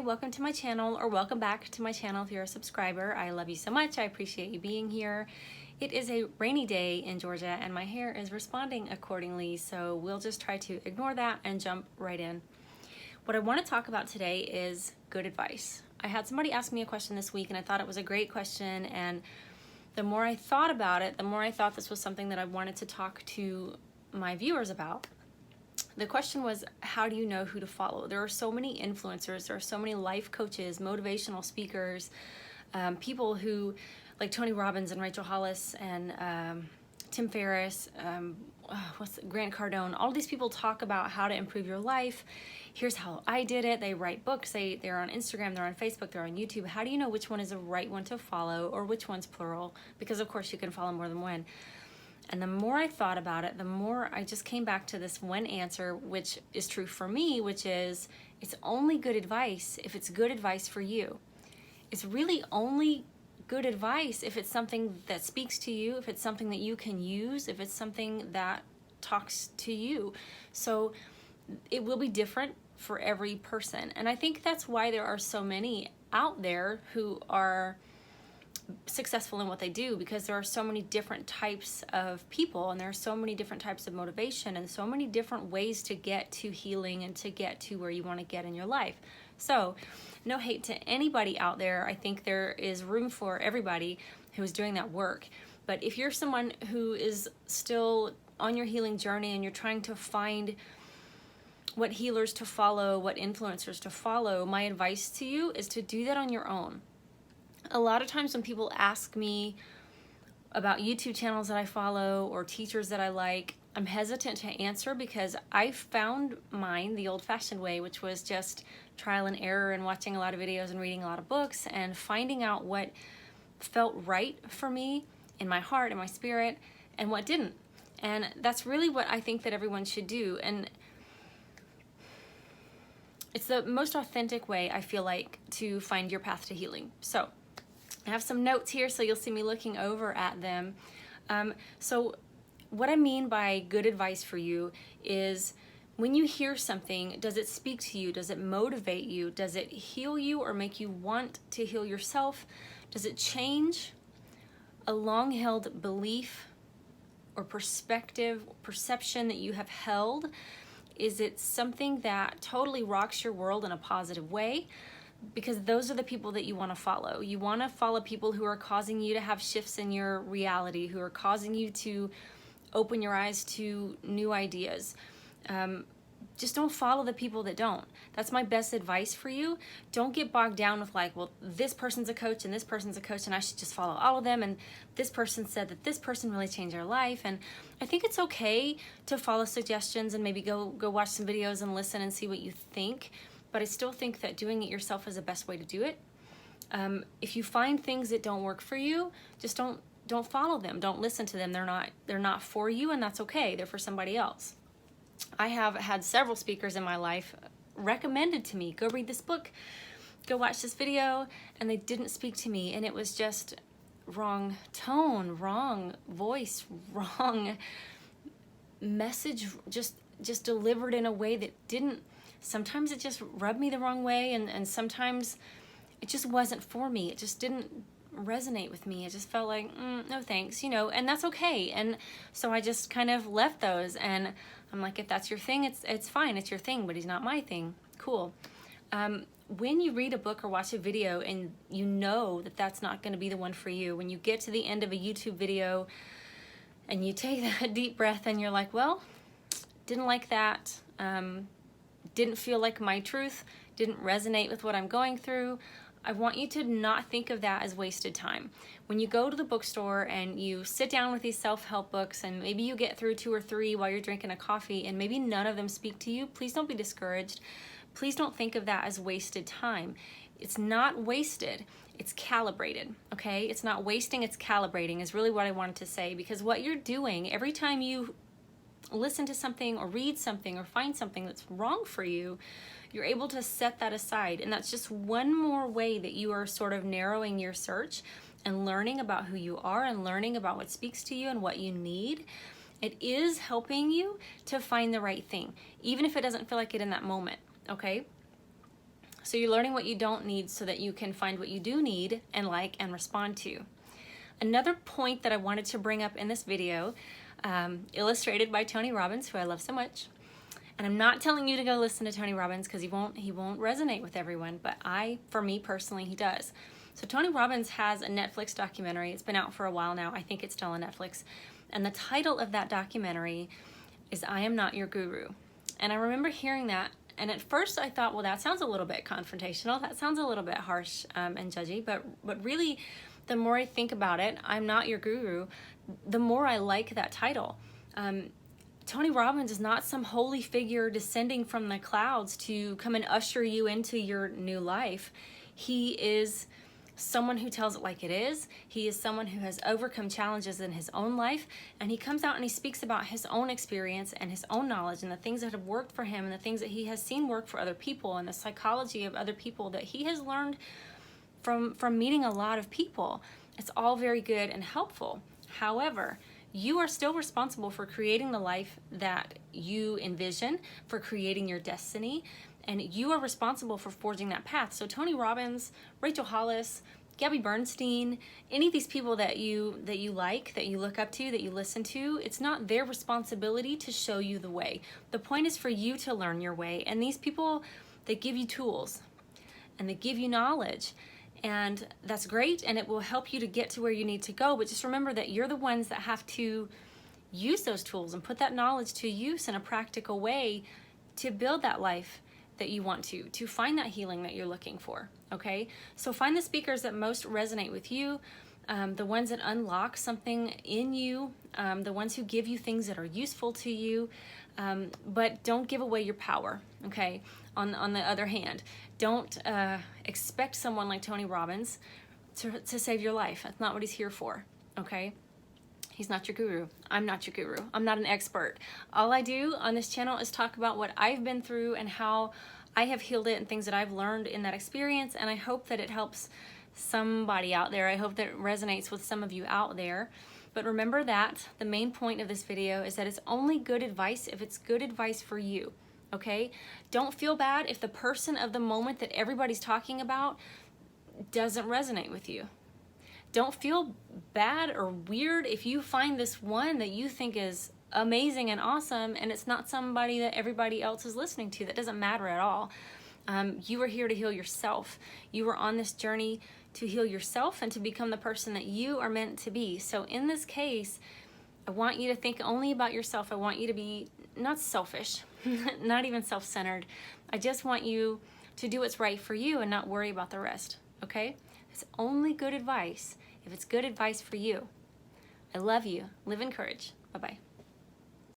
welcome to my channel, or welcome back to my channel if you're a subscriber. I love you so much. I appreciate you being here. It is a rainy day in Georgia and my hair is responding accordingly, so we'll just try to ignore that and jump right in. What I want to talk about today is good advice. I had somebody ask me a question this week and I thought it was a great question, and the more I thought about it, the more I thought this was something that I wanted to talk to my viewers about. The question was, how do you know who to follow? There are so many influencers, there are so many life coaches, motivational speakers, people who, like Tony Robbins and Rachel Hollis and Tim Ferriss, Grant Cardone, all these people talk about how to improve your life. Here's how I did it. They write books, they're on Instagram, they're on Facebook, they're on YouTube. How do you know which one is the right one to follow, or which one's plural? Because of course you can follow more than one. And the more I thought about it, the more I just came back to this one answer, which is true for me, which is, it's only good advice if it's good advice for you. It's really only good advice if it's something that speaks to you, if it's something that you can use, if it's something that talks to you. So it will be different for every person. And I think that's why there are so many out there who are successful in what they do, because there are so many different types of people and there are so many different types of motivation and so many different ways to get to healing and to get to where you want to get in your life. So no hate to anybody out there. I think there is room for everybody who is doing that work. But if you're someone who is still on your healing journey and you're trying to find what healers to follow, what influencers to follow, my advice to you is to do that on your own. A lot of times when people ask me about YouTube channels that I follow or teachers that I like, I'm hesitant to answer because I found mine the old-fashioned way, which was just trial and error and watching a lot of videos and reading a lot of books and finding out what felt right for me in my heart and my spirit and what didn't. And that's really what I think that everyone should do. And it's the most authentic way, I feel like, to find your path to healing. So I have some notes here, so you'll see me looking over at them. So what I mean by good advice for you is, when you hear something, does it speak to you? Does it motivate you? Does it heal you or make you want to heal yourself? Does it change a long-held belief or perception that you have held? Is it something that totally rocks your world in a positive way? Because those are the people that you want to follow. You want to follow people who are causing you to have shifts in your reality, who are causing you to open your eyes to new ideas. Just don't follow the people that don't. That's my best advice for you. Don't get bogged down with like, well, this person's a coach and this person's a coach and I should just follow all of them, and this person said that this person really changed their life. And I think it's okay to follow suggestions and maybe go watch some videos and listen and see what you think. But I still think that doing it yourself is the best way to do it. If you find things that don't work for you, just don't follow them. Don't listen to them. They're not for you, and that's okay. They're for somebody else. I have had several speakers in my life recommended to me, go read this book, go watch this video, and they didn't speak to me, and it was just wrong tone, wrong voice, wrong message, just delivered in a way that didn't. Sometimes it just rubbed me the wrong way, and sometimes it just wasn't for me. It just didn't resonate with me. It just felt like, no thanks, and that's okay. And so I just kind of left those, and I'm like, if that's your thing, it's fine, it's your thing, but he's not my thing. Cool. When you read a book or watch a video and you know that that's not going to be the one for you, when you get to the end of a YouTube video and you take that deep breath and you're like, well, didn't like that, didn't feel like my truth, didn't resonate with what I'm going through, I want you to not think of that as wasted time. When you go to the bookstore and you sit down with these self-help books and maybe you get through 2 or 3 while you're drinking a coffee and maybe none of them speak to you, please don't be discouraged. Please don't think of that as wasted time. It's not wasted, it's calibrated, okay? It's not wasting, it's calibrating is really what I wanted to say, because what you're doing every time you listen to something or read something or find something that's wrong for you, you're able to set that aside. And that's just one more way that you are sort of narrowing your search and learning about who you are and learning about what speaks to you and what you need. It is helping you to find the right thing, even if it doesn't feel like it in that moment, okay? So you're learning what you don't need so that you can find what you do need and like and respond to. Another point that I wanted to bring up in this video, illustrated by Tony Robbins, who I love so much. And I'm not telling you to go listen to Tony Robbins because he won't resonate with everyone, but for me personally, he does. So Tony Robbins has a Netflix documentary. It's been out for a while now. I think it's still on Netflix. And the title of that documentary is I Am Not Your Guru. And I remember hearing that, and at first I thought, well, that sounds a little bit confrontational. That sounds a little bit harsh and judgy, but really, the more I think about it, I'm not your guru, the more I like that title. Tony Robbins is not some holy figure descending from the clouds to come and usher you into your new life. He is someone who tells it like it is. He is someone who has overcome challenges in his own life, and he comes out and he speaks about his own experience and his own knowledge and the things that have worked for him and the things that he has seen work for other people and the psychology of other people that he has learned from meeting a lot of people. It's all very good and helpful. However, you are still responsible for creating the life that you envision, for creating your destiny, and you are responsible for forging that path. So Tony Robbins, Rachel Hollis, Gabby Bernstein, any of these people that you like, that you look up to, that you listen to, it's not their responsibility to show you the way. The point is for you to learn your way. And these people, they give you tools and they give you knowledge. And that's great, and it will help you to get to where you need to go. But just remember that you're the ones that have to use those tools and put that knowledge to use in a practical way to build that life that you want to find that healing that you're looking for, okay? So find the speakers that most resonate with you, the ones that unlock something in you, the ones who give you things that are useful to you, but don't give away your power, okay? On the other hand, don't expect someone like Tony Robbins to save your life. That's not what he's here for, okay? He's not your guru. I'm not your guru. I'm not an expert. All I do on this channel is talk about what I've been through and how I have healed it and things that I've learned in that experience, and I hope that it helps somebody out there. I hope that it resonates with some of you out there. But remember that the main point of this video is that it's only good advice if it's good advice for you, okay? Don't feel bad if the person of the moment that everybody's talking about doesn't resonate with you. Don't feel bad or weird if you find this one that you think is amazing and awesome and it's not somebody that everybody else is listening to. That doesn't matter at all. You are here to heal yourself. You are on this journey to heal yourself and to become the person that you are meant to be. So in this case, I want you to think only about yourself. I want you to be not selfish, not even self-centered. I just want you to do what's right for you and not worry about the rest, okay? It's only good advice if it's good advice for you. I love you. Live in courage. Bye-bye.